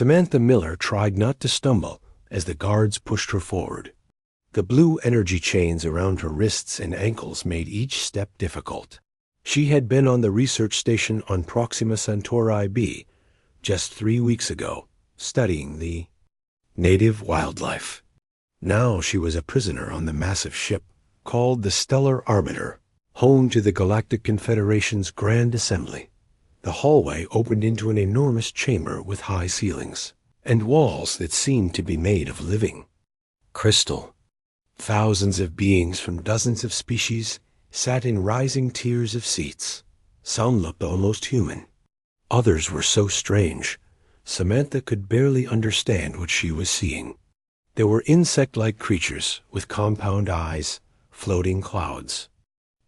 Samantha Miller tried not to stumble as the guards pushed her forward. The blue energy chains around her wrists and ankles made each step difficult. She had been on the research station on Proxima Centauri b just 3 weeks ago, studying the native wildlife. Now she was a prisoner on the massive ship called the Stellar Arbiter, home to the Galactic Confederation's Grand Assembly. The hallway opened into an enormous chamber with high ceilings and walls that seemed to be made of living crystal. Thousands of beings from dozens of species sat in rising tiers of seats. Some looked almost human. Others were so strange, Samantha could barely understand what she was seeing. There were insect-like creatures with compound eyes, floating clouds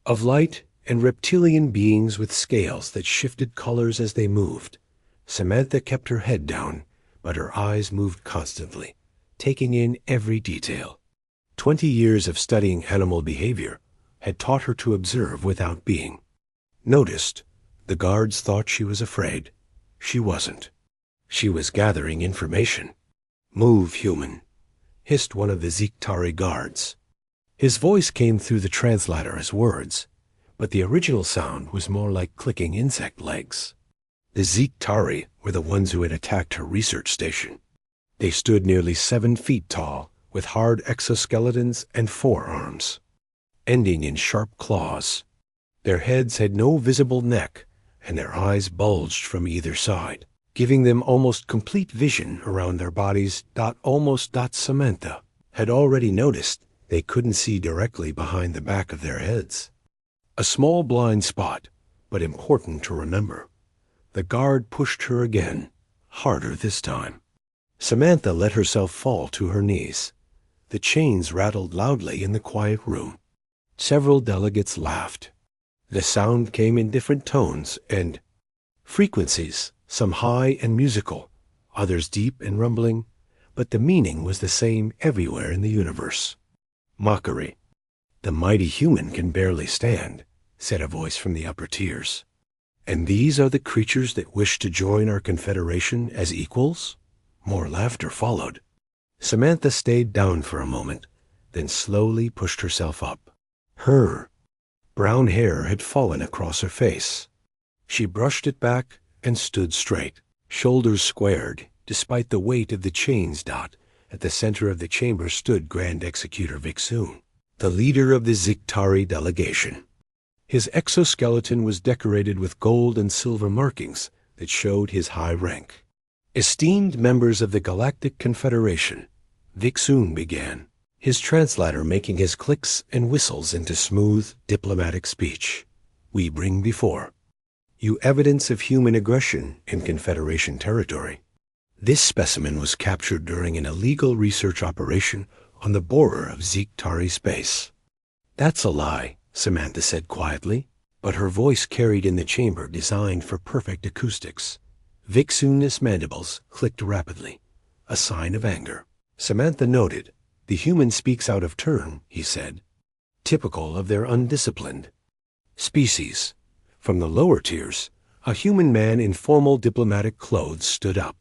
of light, and reptilian beings with scales that shifted colors as they moved. Samantha kept her head down, but her eyes moved constantly, taking in every detail. 20 years of studying animal behavior had taught her to observe without being noticed. The guards thought she was afraid. She wasn't. She was gathering information. "Move, human," hissed one of the Ziktari guards. His voice came through the translator as words, but the original sound was more like clicking insect legs. The Ziktari were the ones who had attacked her research station. They stood nearly 7 feet tall, with hard exoskeletons and forearms, ending in sharp claws. Their heads had no visible neck, and their eyes bulged from either side, giving them almost complete vision around their bodies. Samantha had already noticed they couldn't see directly behind the back of their heads. A small blind spot, but important to remember. The guard pushed her again, harder this time. Samantha let herself fall to her knees. The chains rattled loudly in the quiet room. Several delegates laughed. The sound came in different tones and frequencies, some high and musical, others deep and rumbling, but the meaning was the same everywhere in the universe. Mockery. "The mighty human can barely stand," said a voice from the upper tiers. "And these are the creatures that wish to join our confederation as equals?" More laughter followed. Samantha stayed down for a moment, then slowly pushed herself up. Her brown hair had fallen across her face. She brushed it back and stood straight, shoulders squared, despite the weight of the chains. At the center of the chamber stood Grand Executor Vixun, the leader of the Ziktari delegation. His exoskeleton was decorated with gold and silver markings that showed his high rank. "Esteemed members of the Galactic Confederation," Vixun began, his translator making his clicks and whistles into smooth, diplomatic speech. "We bring before you evidence of human aggression in Confederation territory. This specimen was captured during an illegal research operation on the borer of Ziktari space." "That's a lie," Samantha said quietly, but her voice carried in the chamber designed for perfect acoustics. Vixun's mandibles clicked rapidly, a sign of anger. Samantha noted. "The human speaks out of turn," he said, "typical of their undisciplined species." From the lower tiers, a human man in formal diplomatic clothes stood up.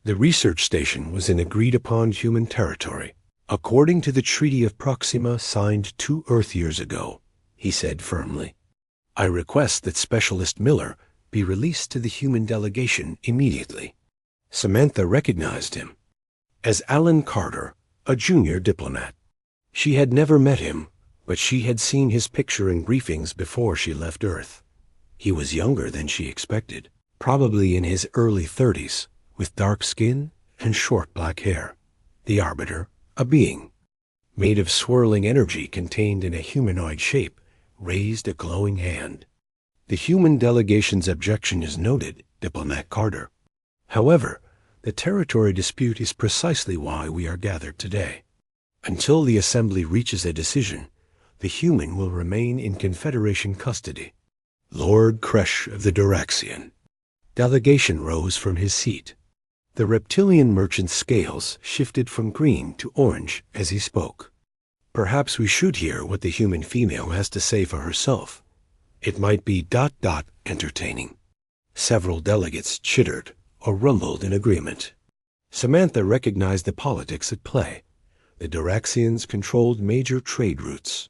The research station was in agreed-upon human territory, according to the Treaty of Proxima signed 2 Earth years ago, he said firmly. "I request that Specialist Miller be released to the human delegation immediately." Samantha recognized him as Alan Carter, a junior diplomat. She had never met him, but she had seen his picture in briefings before she left Earth. He was younger than she expected, probably in his early 30s, with dark skin and short black hair. The Arbiter, a being made of swirling energy contained in a humanoid shape, raised a glowing hand. "The human delegation's objection is noted, Diplomat Carter. However, the territory dispute is precisely why we are gathered today. Until the Assembly reaches a decision, the human will remain in Confederation custody." Lord Kresh of the Duraxian. Delegation rose from his seat. The reptilian merchant's scales shifted from green to orange as he spoke. "Perhaps we should hear what the human female has to say for herself. It might be ... entertaining." Several delegates chittered or rumbled in agreement. Samantha recognized the politics at play. The Duraxians controlled major trade routes.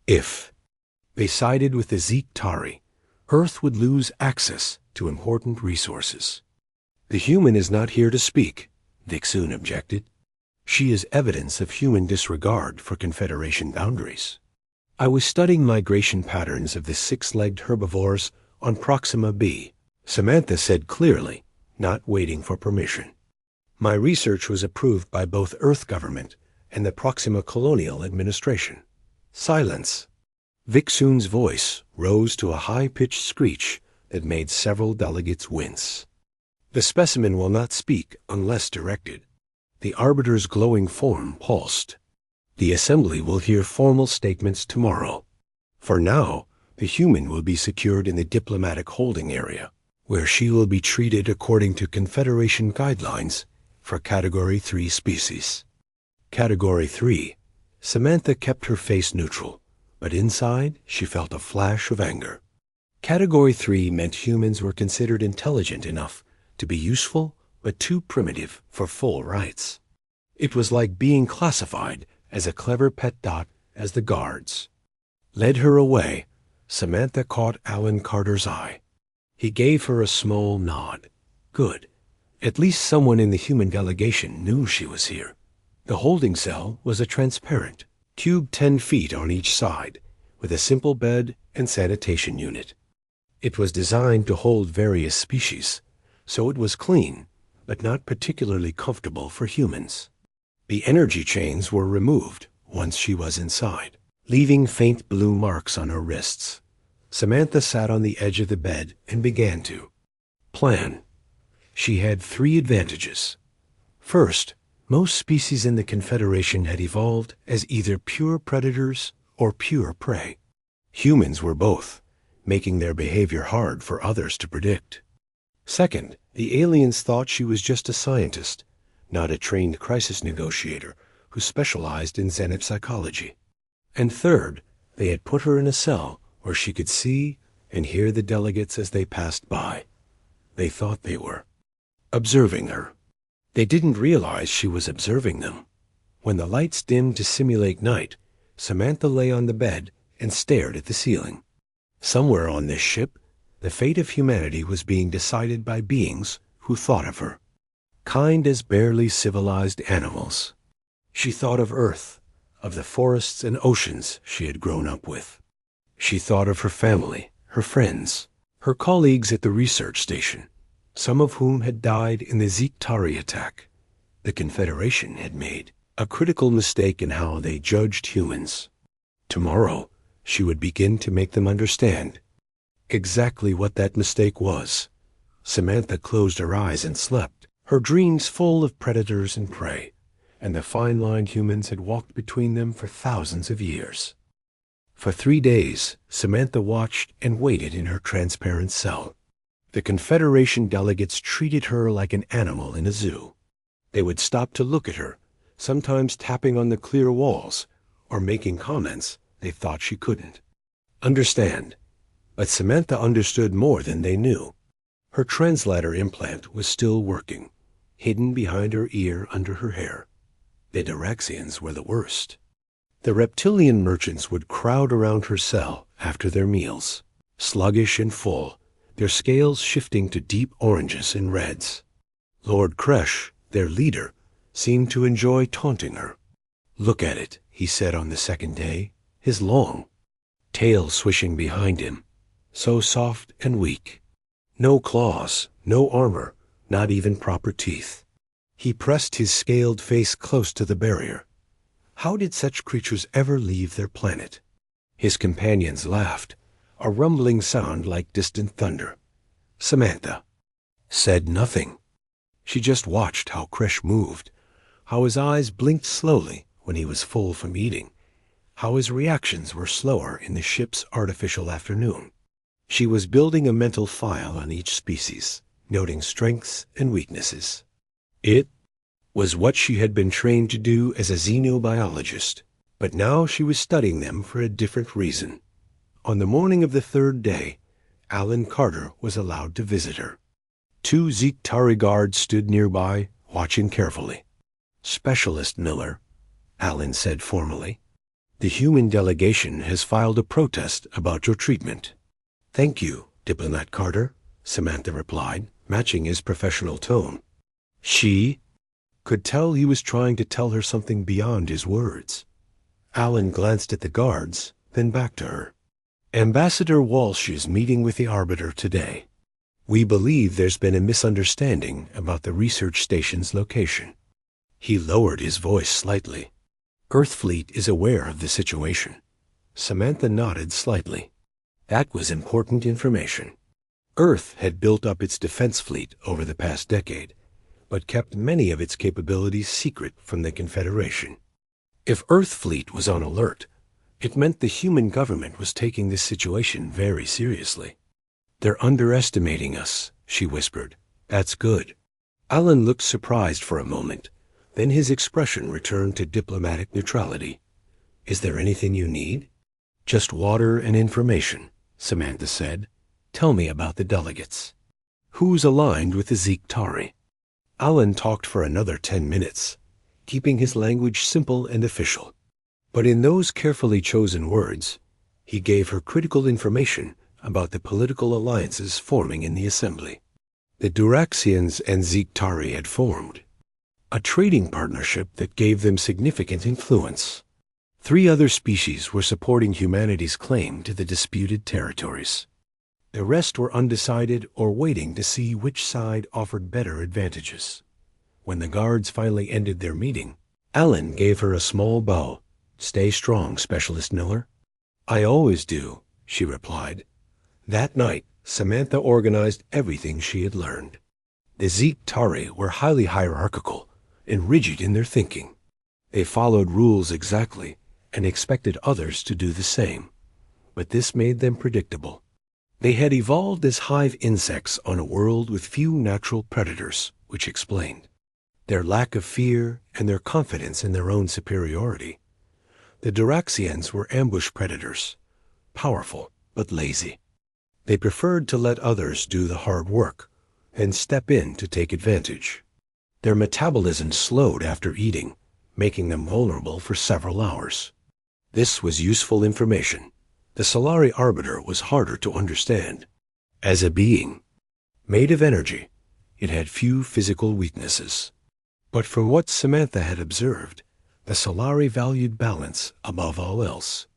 If they sided with the Zeke-Tari, Earth would lose access to important resources. The human is not here to speak, Vixun objected. She is evidence of human disregard for Confederation boundaries. I was studying migration patterns of the six-legged herbivores on Proxima b, Samantha said clearly, not waiting for permission. My research was approved by both Earth government and the Proxima Colonial Administration. Silence. Vixun's voice rose to a high-pitched screech that made several delegates wince. The specimen will not speak unless directed. The arbiter's glowing form pulsed. The assembly will hear formal statements tomorrow. For now, the human will be secured in the diplomatic holding area, where she will be treated according to Confederation guidelines for Category 3 species. Category 3. Samantha kept her face neutral, but inside she felt a flash of anger. Category 3 meant humans were considered intelligent enough to be useful but too primitive for full rights. It was like being classified as a clever pet dot as the guards led her away. Samantha caught Alan Carter's eye. He gave her a small nod. Good. At least someone in the human delegation knew she was here. The holding cell was a transparent cube 10 feet on each side, with a simple bed and sanitation unit. It was designed to hold various species, so it was clean, but not particularly comfortable for humans. The energy chains were removed once she was inside, leaving faint blue marks on her wrists. Samantha sat on the edge of the bed and began to plan. She had 3 advantages. First, most species in the Confederation had evolved as either pure predators or pure prey. Humans were both, making their behavior hard for others to predict. Second, the aliens thought she was just a scientist, not a trained crisis negotiator who specialized in Zenith psychology. And third, they had put her in a cell where she could see and hear the delegates as they passed by. They thought they were observing her. They didn't realize she was observing them. When the lights dimmed to simulate night, Samantha lay on the bed and stared at the ceiling. Somewhere on this ship, the fate of humanity was being decided by beings who thought of her, kind as barely civilized animals. She thought of Earth, of the forests and oceans she had grown up with. She thought of her family, her friends, her colleagues at the research station, some of whom had died in the Zeke-Tari attack. The Confederation had made a critical mistake in how they judged humans. Tomorrow, she would begin to make them understand exactly what that mistake was. Samantha closed her eyes and slept, her dreams full of predators and prey, and the fine-lined humans had walked between them for thousands of years. For 3 days, Samantha watched and waited in her transparent cell. The Confederation delegates treated her like an animal in a zoo. They would stop to look at her, sometimes tapping on the clear walls or making comments they thought she couldn't understand. But Samantha understood more than they knew. Her translator implant was still working, hidden behind her ear under her hair. The Duraxians were the worst. The reptilian merchants would crowd around her cell after their meals, sluggish and full, their scales shifting to deep oranges and reds. Lord Kresh, their leader, seemed to enjoy taunting her. "Look at it," he said on the second day, his long tail swishing behind him, so soft and weak. No claws, no armor, not even proper teeth. He pressed his scaled face close to the barrier. How did such creatures ever leave their planet? His companions laughed, a rumbling sound like distant thunder. Samantha said nothing. She just watched how Kresh moved, how his eyes blinked slowly when he was full from eating, how his reactions were slower in the ship's artificial afternoon. She was building a mental file on each species, noting strengths and weaknesses. It was what she had been trained to do as a xenobiologist, but now she was studying them for a different reason. On the morning of the 3rd day, Alan Carter was allowed to visit her. 2 Zeke-Tari guards stood nearby, watching carefully. "Specialist Miller," Alan said formally, "the human delegation has filed a protest about your treatment." "Thank you, Diplomat Carter," Samantha replied, matching his professional tone. She could tell he was trying to tell her something beyond his words. Alan glanced at the guards, then back to her. "Ambassador Walsh is meeting with the Arbiter today. We believe there's been a misunderstanding about the research station's location." He lowered his voice slightly. "Earthfleet is aware of the situation." Samantha nodded slightly. That was important information. Earth had built up its defense fleet over the past decade, but kept many of its capabilities secret from the Confederation. If Earthfleet was on alert, it meant the human government was taking this situation very seriously. "They're underestimating us," she whispered. "That's good." Alan looked surprised for a moment. Then his expression returned to diplomatic neutrality. "Is there anything you need?" "Just water and information," Samantha said. "Tell me about the delegates. Who's aligned with the Zeke-Tari?" Alan talked for another 10 minutes, keeping his language simple and official. But in those carefully chosen words, he gave her critical information about the political alliances forming in the Assembly. The Duraxians and Zeke-Tari had formed a trading partnership that gave them significant influence. 3 other species were supporting humanity's claim to the disputed territories. The rest were undecided or waiting to see which side offered better advantages. When the guards finally ended their meeting, Alan gave her a small bow. "Stay strong, Specialist Miller." "I always do," she replied. That night, Samantha organized everything she had learned. The Zeke-Tari were highly hierarchical and rigid in their thinking. They followed rules exactly and expected others to do the same. But this made them predictable. They had evolved as hive insects on a world with few natural predators, which explained their lack of fear and their confidence in their own superiority. The Duraxians were ambush predators, powerful but lazy. They preferred to let others do the hard work and step in to take advantage. Their metabolism slowed after eating, making them vulnerable for several hours. This was useful information. The Solari Arbiter was harder to understand. As a being made of energy, it had few physical weaknesses. But from what Samantha had observed, the Solari valued balance above all else.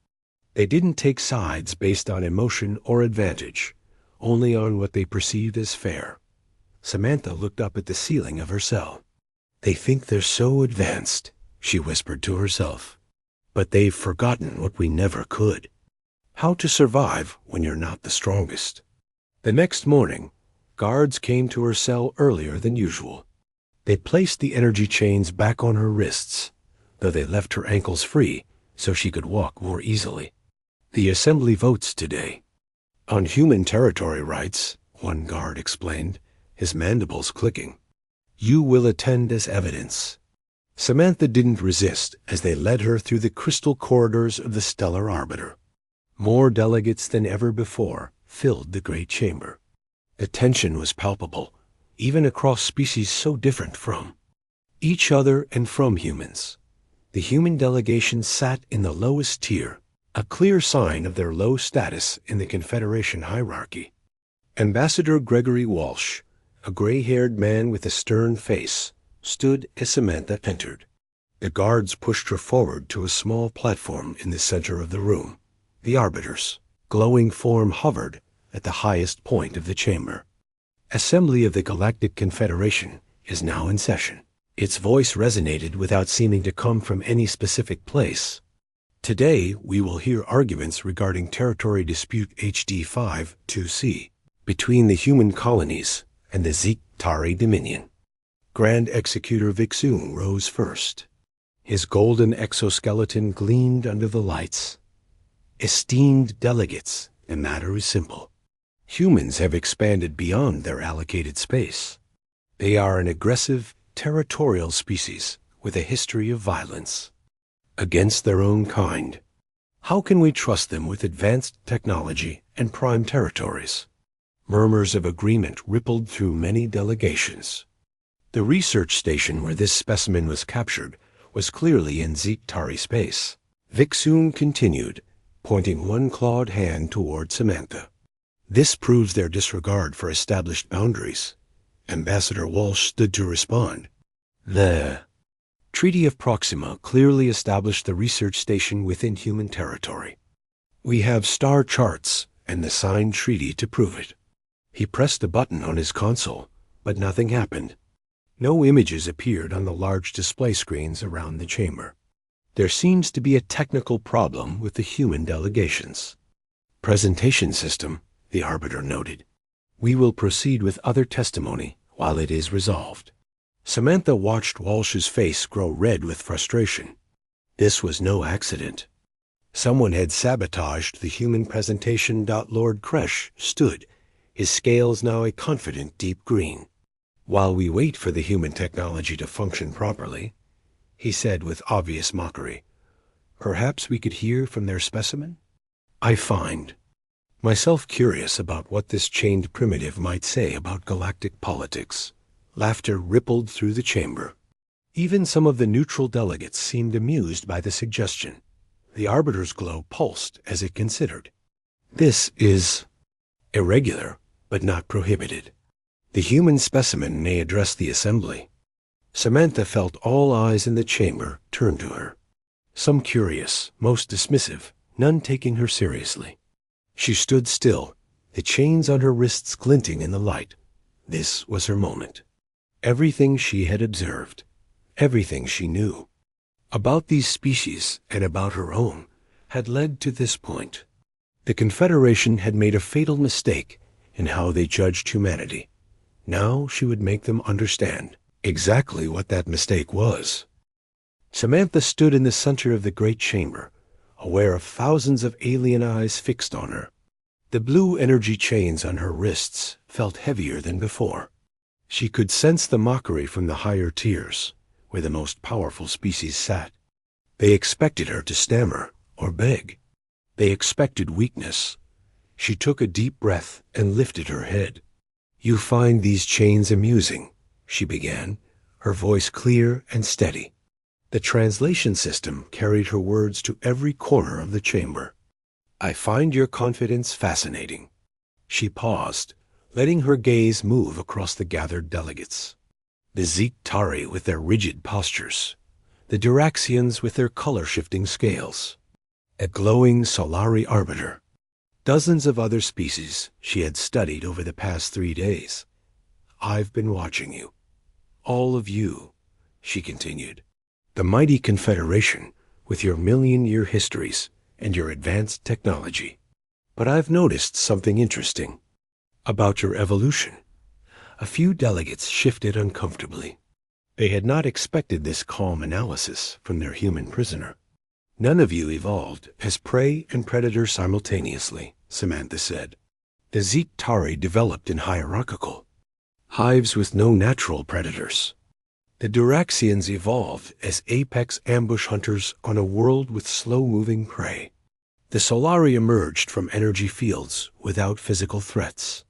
They didn't take sides based on emotion or advantage, only on what they perceived as fair. Samantha looked up at the ceiling of her cell. "They think they're so advanced," she whispered to herself. "But they've forgotten what we never could. How to survive when you're not the strongest." The next morning, guards came to her cell earlier than usual. They placed the energy chains back on her wrists, though they left her ankles free so she could walk more easily. "The Assembly votes today on human territory rights," one guard explained, his mandibles clicking. "You will attend as evidence." Samantha didn't resist as they led her through the crystal corridors of the Stellar Arbiter. More delegates than ever before filled the great chamber. The tension was palpable, even across species so different from each other and from humans. The human delegation sat in the lowest tier, a clear sign of their low status in the Confederation hierarchy. Ambassador Gregory Walsh, a gray-haired man with a stern face, stood as Samantha entered. The guards pushed her forward to a small platform in the center of the room. The Arbiter's glowing form hovered at the highest point of the chamber. "Assembly of the Galactic Confederation is now in session." Its voice resonated without seeming to come from any specific place. "Today we will hear arguments regarding Territory Dispute HD-5-2C between the human colonies and the Zeke-Tari Dominion." Grand Executor Vixun rose first. His golden exoskeleton gleamed under the lights. "Esteemed delegates, the matter is simple. Humans have expanded beyond their allocated space. They are an aggressive, territorial species with a history of violence against their own kind. How can we trust them with advanced technology and prime territories?" Murmurs of agreement rippled through many delegations. The research station where this specimen was captured was clearly in Zeetari space. Vixum continued, pointing one clawed hand toward Samantha. This proves their disregard for established boundaries. Ambassador Walsh stood to respond. The Treaty of Proxima clearly established the research station within human territory. We have star charts and the signed treaty to prove it. He pressed a button on his console, but nothing happened. No images appeared on the large display screens around the chamber. There seems to be a technical problem with the human delegations. Presentation system, the Arbiter noted. We will proceed with other testimony while it is resolved. Samantha watched Walsh's face grow red with frustration. This was no accident. Someone had sabotaged the human presentation. Lord Kresh stood, his scales now a confident deep green. While we wait for the human technology to function properly, he said with obvious mockery, perhaps we could hear from their specimen? I find myself curious about what this chained primitive might say about galactic politics. Laughter rippled through the chamber. Even some of the neutral delegates seemed amused by the suggestion. The Arbiter's glow pulsed as it considered. This is irregular, but not prohibited. The human specimen may address the assembly. Samantha felt all eyes in the chamber turn to her. Some curious, most dismissive, none taking her seriously. She stood still, the chains on her wrists glinting in the light. This was her moment. Everything she had observed, everything she knew about these species and about her own had led to this point. The Confederation had made a fatal mistake in how they judged humanity. Now she would make them understand exactly what that mistake was. Samantha stood in the center of the great chamber, aware of thousands of alien eyes fixed on her. The blue energy chains on her wrists felt heavier than before. She could sense the mockery from the higher tiers, where the most powerful species sat. They expected her to stammer or beg. They expected weakness. She took a deep breath and lifted her head. You find these chains amusing, she began, her voice clear and steady. The translation system carried her words to every corner of the chamber. I find your confidence fascinating. She paused, letting her gaze move across the gathered delegates. The Zeetari with their rigid postures, the Duraxians with their color-shifting scales, a glowing Solari Arbiter, dozens of other species she had studied over the past 3 days. I've been watching you. All of you, she continued. The mighty Confederation, with your million-year histories and your advanced technology. But I've noticed something interesting about your evolution. A few delegates shifted uncomfortably. They had not expected this calm analysis from their human prisoner. None of you evolved as prey and predator simultaneously, Samantha said. The Zeetari developed in hierarchical hives with no natural predators. The Duraxians evolved as apex ambush hunters on a world with slow-moving prey. The Solari emerged from energy fields without physical threats.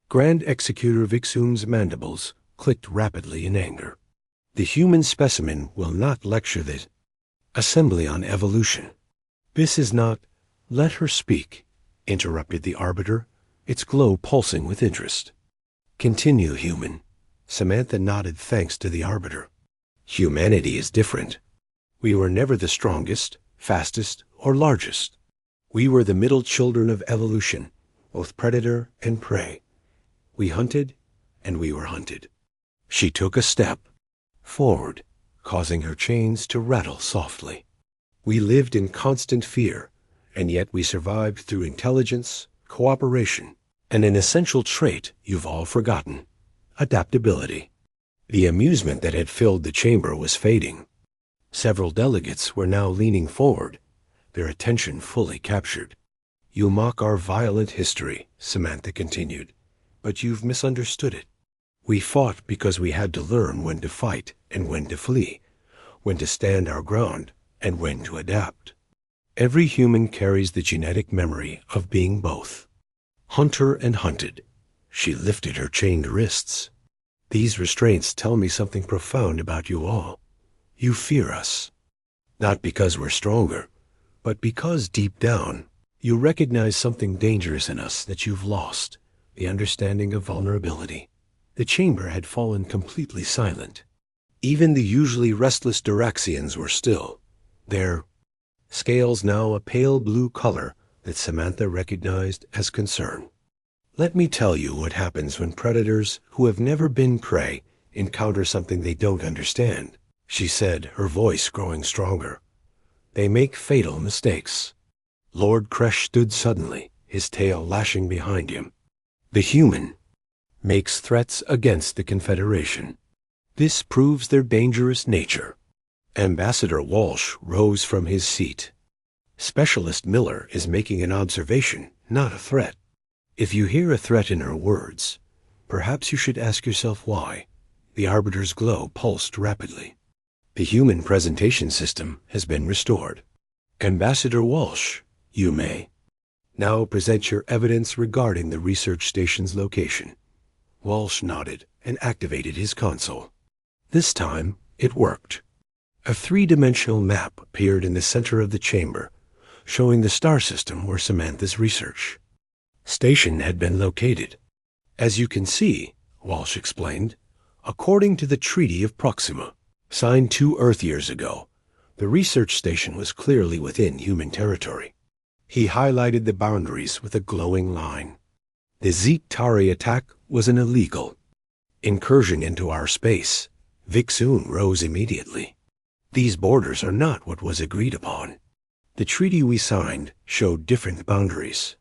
Grand Executor Vixum's mandibles clicked rapidly in anger. The human specimen will not lecture the assembly on evolution. This is not— Let her speak, interrupted the Arbiter, its glow pulsing with interest. Continue, human. Samantha nodded thanks to the Arbiter. Humanity is different. We were never the strongest, fastest, or largest. We were the middle children of evolution, both predator and prey. We hunted, and we were hunted. She took a step forward, causing her chains to rattle softly. We lived in constant fear, and yet we survived through intelligence, cooperation, and an essential trait you've all forgotten: adaptability. The amusement that had filled the chamber was fading. Several delegates were now leaning forward, their attention fully captured. You mock our violent history, Samantha continued, but you've misunderstood it. We fought because we had to learn when to fight and when to flee, when to stand our ground and when to adapt. Every human carries the genetic memory of being both hunter and hunted. She lifted her chained wrists. These restraints tell me something profound about you all. You fear us. Not because we're stronger, but because deep down, you recognize something dangerous in us that you've lost, the understanding of vulnerability. The chamber had fallen completely silent. Even the usually restless Duraxians were still, their scales now a pale blue color that Samantha recognized as concern. Let me tell you what happens when predators who have never been prey encounter something they don't understand, she said, her voice growing stronger. They make fatal mistakes. Lord Kresh stood suddenly, his tail lashing behind him. The human makes threats against the Confederation. This proves their dangerous nature. Ambassador Walsh rose from his seat. Specialist Miller is making an observation, not a threat. If you hear a threat in her words, perhaps you should ask yourself why. The Arbiter's glow pulsed rapidly. The human presentation system has been restored. Ambassador Walsh, you may now present your evidence regarding the research station's location. Walsh nodded and activated his console. This time, it worked. A three-dimensional map appeared in the center of the chamber, showing the star system where Samantha's research station had been located. As you can see, Walsh explained, according to the Treaty of Proxima, signed 2 Earth years ago, the research station was clearly within human territory. He highlighted the boundaries with a glowing line. The Zeek-Tari attack was an illegal incursion into our space. Vixun rose immediately. These borders are not what was agreed upon. The treaty we signed showed different boundaries.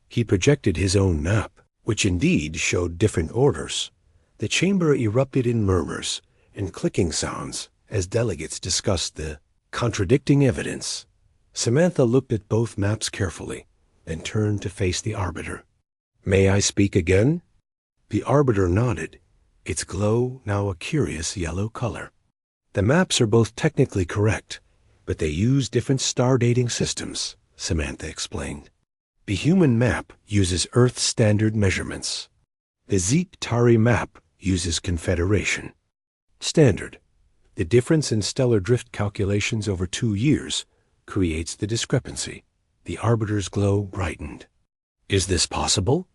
He projected his own map, which indeed showed different orders. The chamber erupted in murmurs and clicking sounds as delegates discussed the contradicting evidence. Samantha looked at both maps carefully, then turned to face the Arbiter. May I speak again? The Arbiter nodded, its glow now a curious yellow color. The maps are both technically correct, but they use different star dating systems, Samantha explained. The human map uses Earth standard measurements. The Zeek-Tari map uses Confederation standard. The difference in stellar drift calculations over 2 years creates the discrepancy. The Arbiter's glow brightened. Is this possible?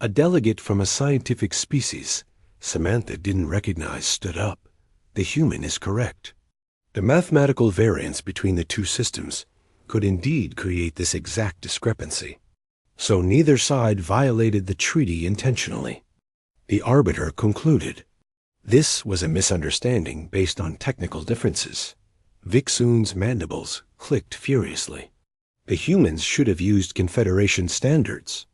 A delegate from a scientific species Samantha didn't recognize stood up. The human is correct. The mathematical variance between the 2 systems could indeed create this exact discrepancy. So neither side violated the treaty intentionally. The Arbiter concluded. This was a misunderstanding based on technical differences. Vixun's mandibles clicked furiously. The humans should have used Confederation standards.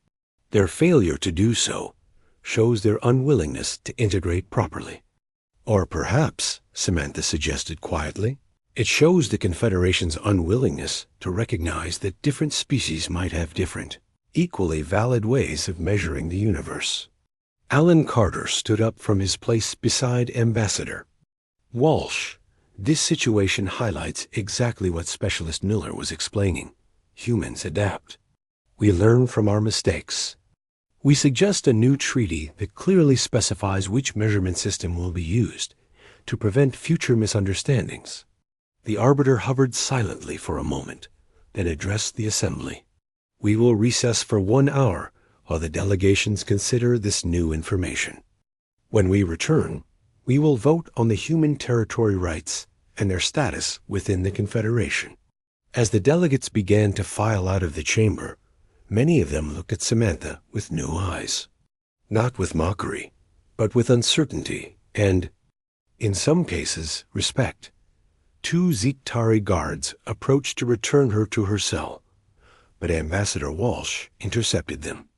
Their failure to do so shows their unwillingness to integrate properly. Or perhaps, Samantha suggested quietly, it shows the Confederation's unwillingness to recognize that different species might have different, equally valid ways of measuring the universe. Alan Carter stood up from his place beside Ambassador Walsh. This situation highlights exactly what Specialist Miller was explaining. Humans adapt. We learn from our mistakes. We suggest a new treaty that clearly specifies which measurement system will be used to prevent future misunderstandings. The Arbiter hovered silently for a moment, then addressed the assembly. We will recess for 1 hour while the delegations consider this new information. When we return, we will vote on the human territory rights and their status within the Confederation. As the delegates began to file out of the chamber, many of them looked at Samantha with new eyes. Not with mockery, but with uncertainty and, in some cases, respect. 2 Zeek-Tari guards approached to return her to her cell, but Ambassador Walsh intercepted them.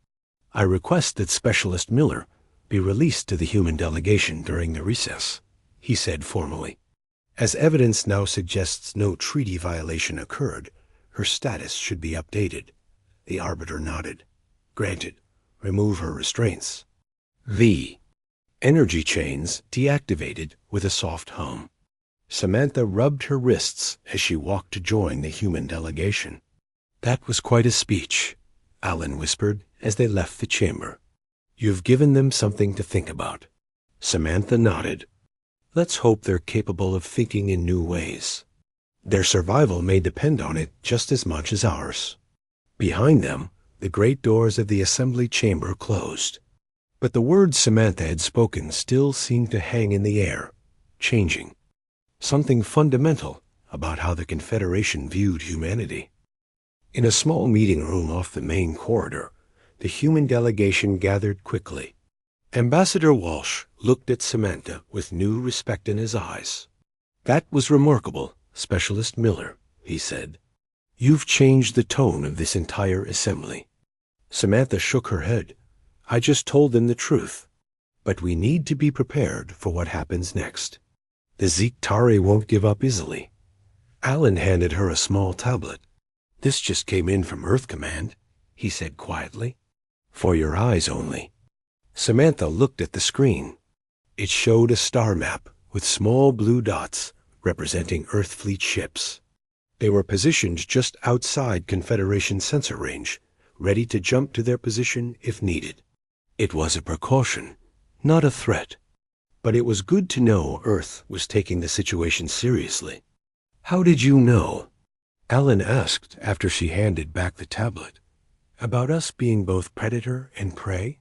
I request that Specialist Miller be released to the human delegation during the recess, he said formally. As evidence now suggests no treaty violation occurred, her status should be updated. The Arbiter nodded. Granted. Remove her restraints. The energy chains deactivated with a soft hum. Samantha rubbed her wrists as she walked to join the human delegation. That was quite a speech, Alan whispered as they left the chamber. You've given them something to think about. Samantha nodded. Let's hope they're capable of thinking in new ways. Their survival may depend on it just as much as ours. Behind them, the great doors of the assembly chamber closed. But the words Samantha had spoken still seemed to hang in the air, changing. Something fundamental about how the Confederation viewed humanity. In a small meeting room off the main corridor, the human delegation gathered quickly. Ambassador Walsh looked at Samantha with new respect in his eyes. That was remarkable, Specialist Miller, he said. You've changed the tone of this entire assembly. Samantha shook her head. I just told them the truth. But we need to be prepared for what happens next. The Zektari won't give up easily. Alan handed her a small tablet. This just came in from Earth Command, he said quietly. For your eyes only. Samantha looked at the screen. It showed a star map with small blue dots representing Earth Fleet ships. They were positioned just outside Confederation sensor range, ready to jump to their position if needed. It was a precaution, not a threat. But it was good to know Earth was taking the situation seriously. How did you know? Alan asked after she handed back the tablet. About us being both predator and prey?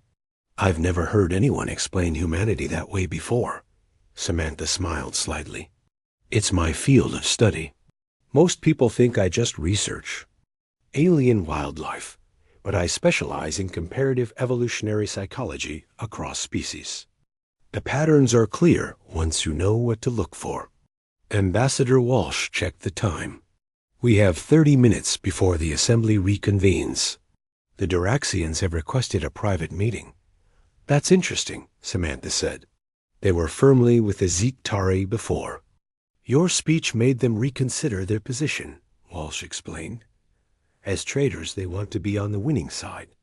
I've never heard anyone explain humanity that way before. Samantha smiled slightly. It's my field of study. Most people think I just research alien wildlife, but I specialize in comparative evolutionary psychology across species. The patterns are clear once you know what to look for. Ambassador Walsh checked the time. We have 30 minutes before the assembly reconvenes. The Duraxians have requested a private meeting. That's interesting, Samantha said. They were firmly with the Zektari before. Your speech made them reconsider their position, Walsh explained. As traders, they want to be on the winning side.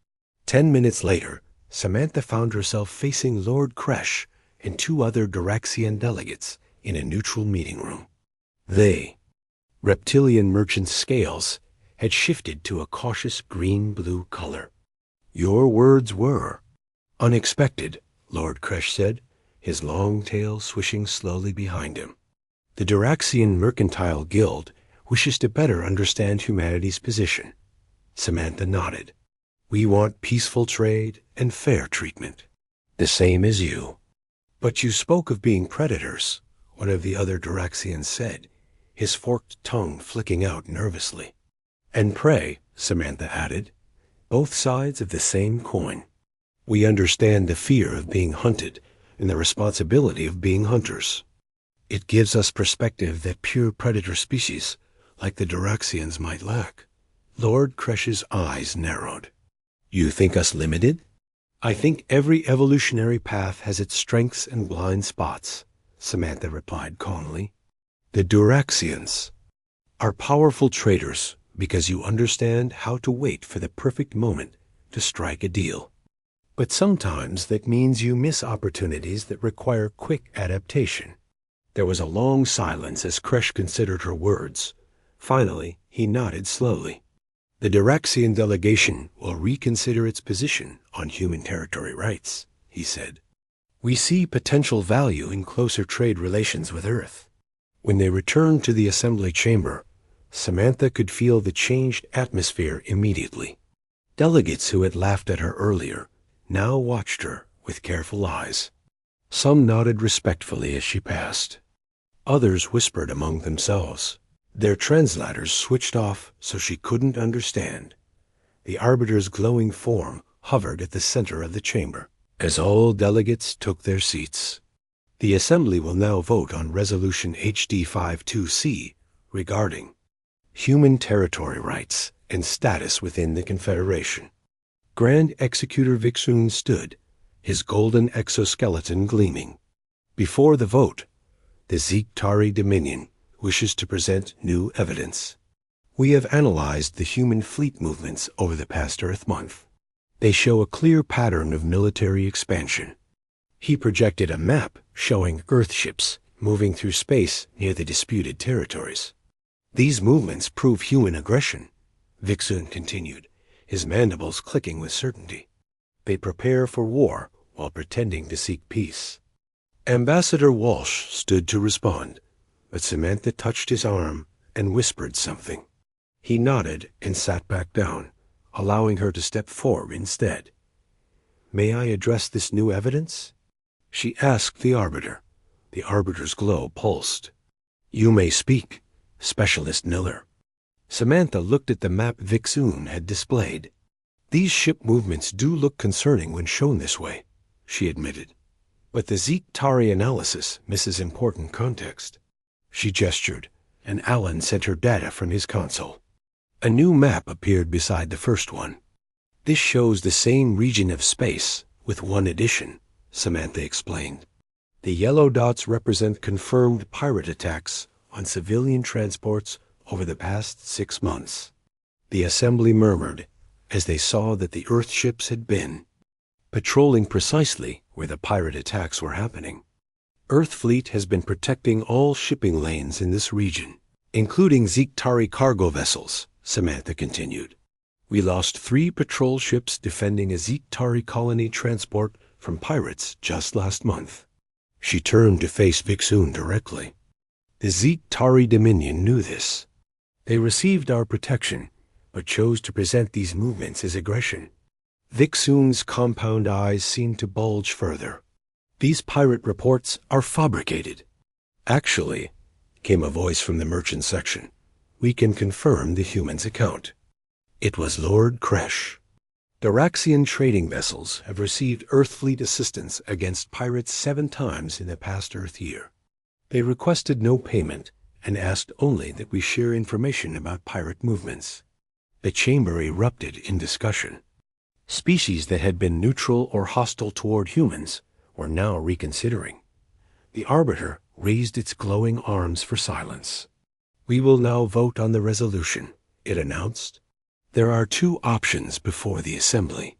10 minutes later, Samantha found herself facing Lord Kresh and 2 other Duraxian delegates in a neutral meeting room. They, reptilian merchant scales, had shifted to a cautious green-blue color. Your words were unexpected, Lord Kresh said, his long tail swishing slowly behind him. The Duraxian Mercantile Guild wishes to better understand humanity's position. Samantha nodded. We want peaceful trade and fair treatment. The same as you. But you spoke of being predators, one of the other Duraxians said, his forked tongue flicking out nervously. And prey, Samantha added, both sides of the same coin. We understand the fear of being hunted and the responsibility of being hunters. It gives us perspective that pure predator species, like the Duraxians, might lack. Lord Kresh's eyes narrowed. You think us limited? I think every evolutionary path has its strengths and blind spots, Samantha replied calmly. The Duraxians are powerful traders because you understand how to wait for the perfect moment to strike a deal. But sometimes that means you miss opportunities that require quick adaptation. There was a long silence as Kresh considered her words. Finally, he nodded slowly. The Duraxian delegation will reconsider its position on human territory rights, he said. We see potential value in closer trade relations with Earth. When they returned to the assembly chamber, Samantha could feel the changed atmosphere immediately. Delegates who had laughed at her earlier now watched her with careful eyes. Some nodded respectfully as she passed. Others whispered among themselves. Their translators switched off so she couldn't understand. The arbiter's glowing form hovered at the center of the chamber as all delegates took their seats. The assembly will now vote on Resolution HD 52C regarding human territory rights and status within the Confederation. Grand Executor Vixun stood, his golden exoskeleton gleaming. Before the vote, the Zektari Dominion wishes to present new evidence. We have analyzed the human fleet movements over the past Earth month. They show a clear pattern of military expansion. He projected a map showing Earth ships moving through space near the disputed territories. These movements prove human aggression, Vixun continued, his mandibles clicking with certainty. They prepare for war while pretending to seek peace. Ambassador Walsh stood to respond, but Samantha touched his arm and whispered something. He nodded and sat back down, allowing her to step forward instead. "May I address this new evidence?" she asked the Arbiter. The Arbiter's glow pulsed. "You may speak, Specialist Miller." Samantha looked at the map Vixun had displayed. "These ship movements do look concerning when shown this way," she admitted. "But the Zeke-Tari analysis misses important context." She gestured, and Alan sent her data from his console. A new map appeared beside the first one. "This shows the same region of space, with one addition," Samantha explained. "The yellow dots represent confirmed pirate attacks on civilian transports over the past 6 months." The assembly murmured as they saw that the Earth ships had been patrolling precisely where the pirate attacks were happening. "Earth fleet has been protecting all shipping lanes in this region, including Zeke-Tari cargo vessels," Samantha continued. "We lost 3 patrol ships defending a Zeke-Tari colony transport from pirates just last month." She turned to face Vixun directly. "The Zeke-Tari Dominion knew this. They received our protection, but chose to present these movements as aggression." Vixun's compound eyes seemed to bulge further. "These pirate reports are fabricated." "Actually," came a voice from the merchant section, "we can confirm the human's account." It was Lord Kresh. "Daraxian trading vessels have received Earth fleet assistance against pirates 7 times in the past Earth year. They requested no payment and asked only that we share information about pirate movements." The chamber erupted in discussion. Species that had been neutral or hostile toward humans were now reconsidering. The Arbiter raised its glowing arms for silence. "We will now vote on the resolution," it announced. "There are 2 options before the Assembly.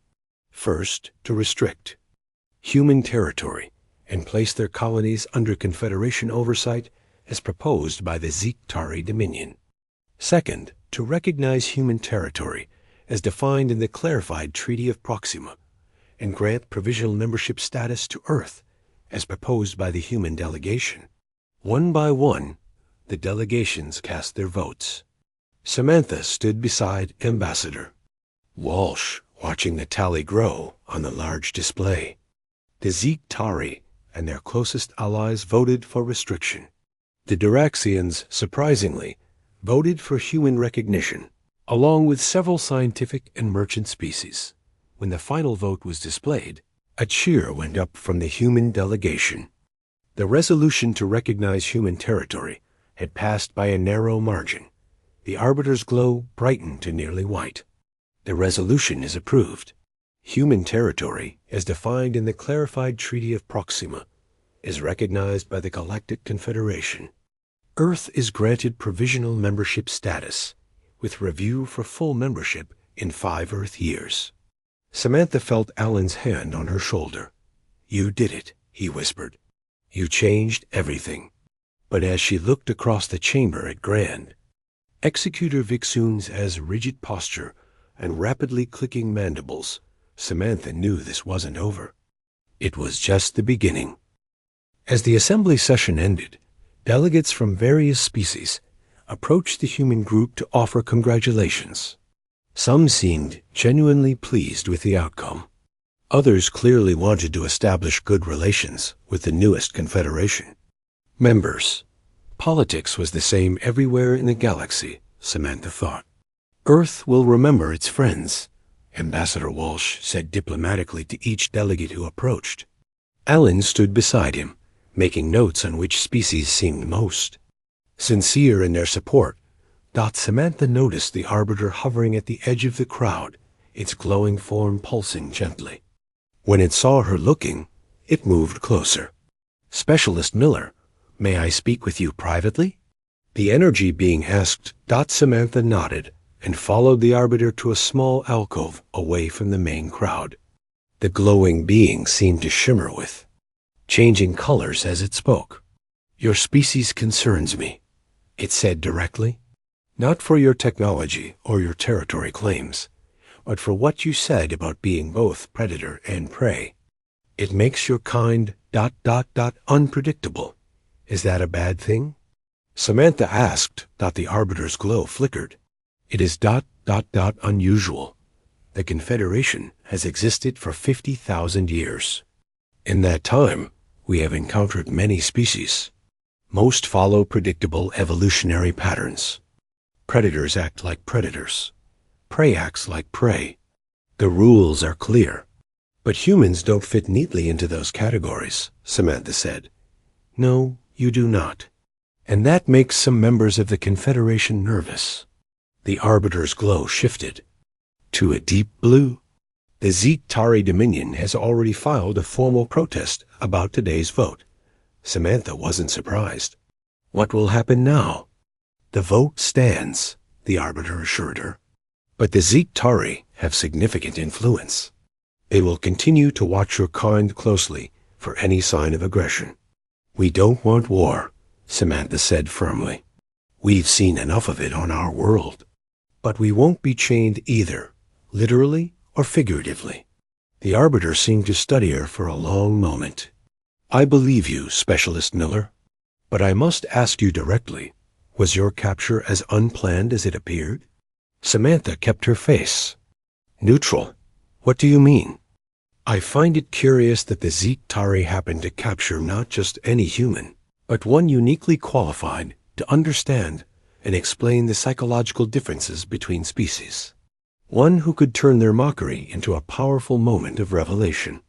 First, to restrict human territory and place their colonies under Confederation oversight as proposed by the Zeke-Tari Dominion. Second, to recognize human territory as defined in the clarified Treaty of Proxima and grant provisional membership status to Earth as proposed by the human delegation." One by one, the delegations cast their votes. Samantha stood beside Ambassador Walsh, watching the tally grow on the large display. The Zeke-Tari and their closest allies voted for restriction. The Daraxians, surprisingly, voted for human recognition, along with several scientific and merchant species. When the final vote was displayed, a cheer went up from the human delegation. The resolution to recognize human territory had passed by a narrow margin. The Arbiter's glow brightened to nearly white. "The resolution is approved. Human territory, as defined in the clarified Treaty of Proxima, is recognized by the Galactic Confederation. Earth is granted provisional membership status, with review for full membership in 5 Earth years." Samantha felt Alan's hand on her shoulder. "You did it," he whispered. "You changed everything." But as she looked across the chamber at Grand, Executor Vixun's as rigid posture and rapidly clicking mandibles, Samantha knew this wasn't over. It was just the beginning. As the assembly session ended, delegates from various species approached the human group to offer congratulations. Some seemed genuinely pleased with the outcome. Others clearly wanted to establish good relations with the newest confederation. Members. Politics was the same everywhere in the galaxy, Samantha thought. "Earth will remember its friends," Ambassador Walsh said diplomatically to each delegate who approached. Alan stood beside him, making notes on which species seemed most sincere in their support. Samantha noticed the Arbiter hovering at the edge of the crowd, its glowing form pulsing gently. When it saw her looking, it moved closer. "Specialist Miller, may I speak with you privately?" The energy being asked, Samantha nodded and followed the Arbiter to a small alcove away from the main crowd. The glowing being seemed to shimmer with changing colors as it spoke. "Your species concerns me," it said directly. "Not for your technology or your territory claims, but for what you said about being both predator and prey. It makes your kind Unpredictable. Is that a bad thing? Samantha asked. The Arbiter's glow flickered. It is unusual. The Confederation has existed for 50,000 years. In that time, we have encountered many species. Most follow predictable evolutionary patterns. Predators act like predators. Prey acts like prey. The rules are clear. But humans don't fit neatly into those categories, Samantha said. No, you do not. And that makes some members of the Confederation nervous. The Arbiter's glow shifted to a deep blue. The Zeek-Tari Dominion has already filed a formal protest about today's vote. Samantha wasn't surprised. What will happen now? The vote stands, the Arbiter assured her. But the Zeek-Tari have significant influence. They will continue to watch your kind closely for any sign of aggression. We don't want war, Samantha said firmly. We've seen enough of it on our world. But we won't be chained either, literally or figuratively. The Arbiter seemed to study her for a long moment. I believe you, Specialist Miller. But I must ask you directly, was your capture as unplanned as it appeared? Samantha kept her face neutral. What do you mean? I find it curious that the Zeek-Tari happened to capture not just any human, but one uniquely qualified to understand and explain the psychological differences between species. One who could turn their mockery into a powerful moment of revelation.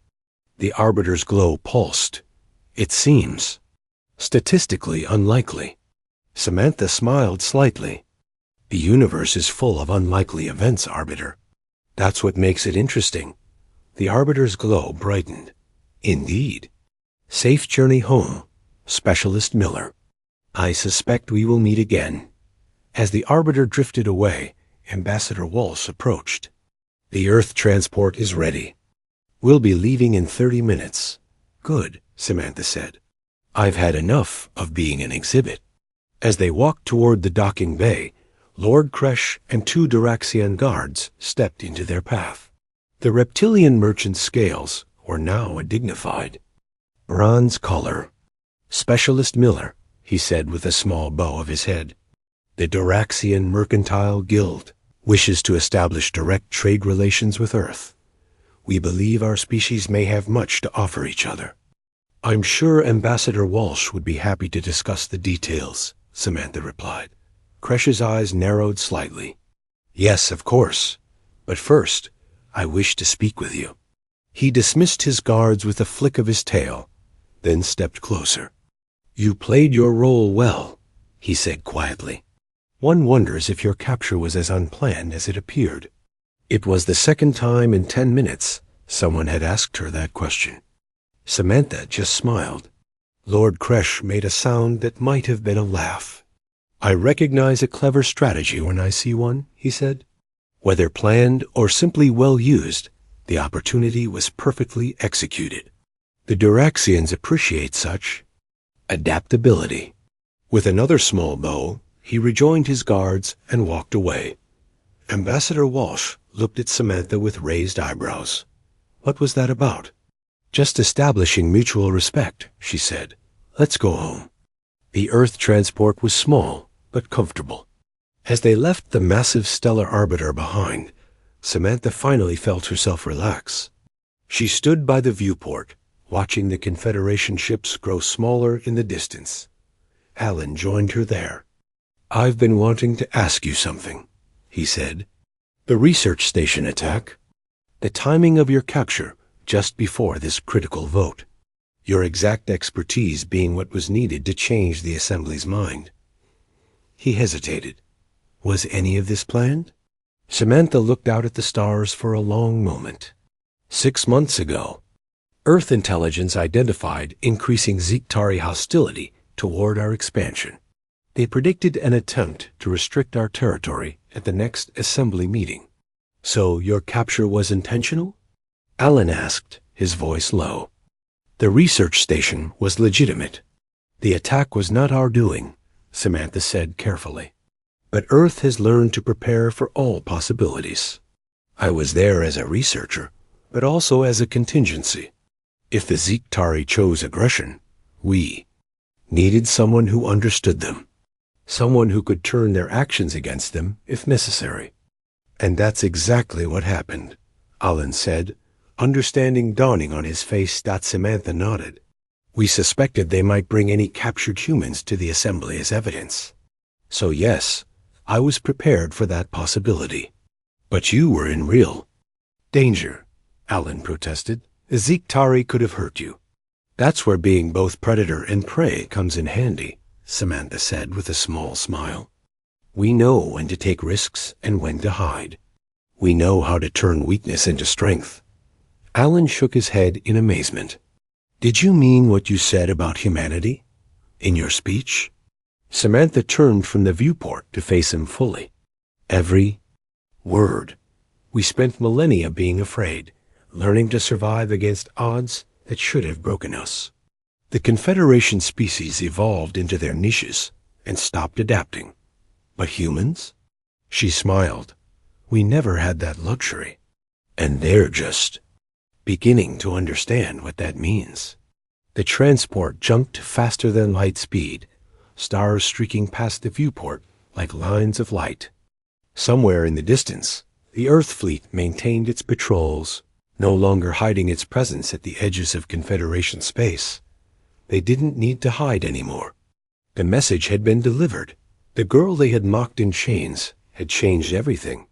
The Arbiter's glow pulsed. It seems statistically unlikely. Samantha smiled slightly. The universe is full of unlikely events, Arbiter. That's what makes it interesting. The Arbiter's glow brightened. Indeed. Safe journey home, Specialist Miller. I suspect we will meet again. As the Arbiter drifted away, Ambassador Walsh approached. The Earth transport is ready. We'll be leaving in 30 minutes. Good, Samantha said. I've had enough of being an exhibit. As they walked toward the docking bay, Lord Kresh and 2 Duraxian guards stepped into their path. The reptilian merchant's scales were now a dignified bronze color. Specialist Miller, he said with a small bow of his head. The Duraxian Mercantile Guild wishes to establish direct trade relations with Earth. We believe our species may have much to offer each other. I'm sure Ambassador Walsh would be happy to discuss the details, Samantha replied. Kresh's eyes narrowed slightly. Yes, of course. But first, I wish to speak with you. He dismissed his guards with a flick of his tail, then stepped closer. You played your role well, he said quietly. One wonders if your capture was as unplanned as it appeared. It was the second time in 10 minutes someone had asked her that question. Samantha just smiled. Lord Kresh made a sound that might have been a laugh. I recognize a clever strategy when I see one, he said. Whether planned or simply well used, the opportunity was perfectly executed. The Duraxians appreciate such adaptability. With another small bow, he rejoined his guards and walked away. Ambassador Walsh looked at Samantha with raised eyebrows. What was that about? Just establishing mutual respect, she said. Let's go home. The Earth transport was small, but comfortable. As they left the massive stellar arbiter behind, Samantha finally felt herself relax. She stood by the viewport, watching the Confederation ships grow smaller in the distance. Alan joined her there. I've been wanting to ask you something, he said. The research station attack. The timing of your capture just before this critical vote. Your exact expertise being what was needed to change the Assembly's mind. He hesitated. Was any of this planned? Samantha looked out at the stars for a long moment. 6 months ago, Earth intelligence identified increasing Zeek-Tari hostility toward our expansion. They predicted an attempt to restrict our territory at the next Assembly meeting. So your capture was intentional? Alan asked, his voice low. The research station was legitimate. The attack was not our doing, Samantha said carefully. But Earth has learned to prepare for all possibilities. I was there as a researcher, but also as a contingency. If the Zektari chose aggression, we needed someone who understood them, someone who could turn their actions against them if necessary. And that's exactly what happened, Alan said, understanding dawning on his face. Samantha nodded. We suspected they might bring any captured humans to the assembly as evidence. So yes, I was prepared for that possibility. But you were in real danger, Alan protested. The Zektari could have hurt you. That's where being both predator and prey comes in handy, Samantha said with a small smile. We know when to take risks and when to hide. We know how to turn weakness into strength. Alan shook his head in amazement. Did you mean what you said about humanity in your speech? Samantha turned from the viewport to face him fully. Every word. We spent millennia being afraid, learning to survive against odds that should have broken us. The Confederation species evolved into their niches and stopped adapting. But humans? She smiled. We never had that luxury. And they're just beginning to understand what that means. The transport jumped faster than light speed, stars streaking past the viewport like lines of light. Somewhere in the distance, the Earth fleet maintained its patrols, no longer hiding its presence at the edges of Confederation space. They didn't need to hide anymore. The message had been delivered. The girl they had mocked in chains had changed everything.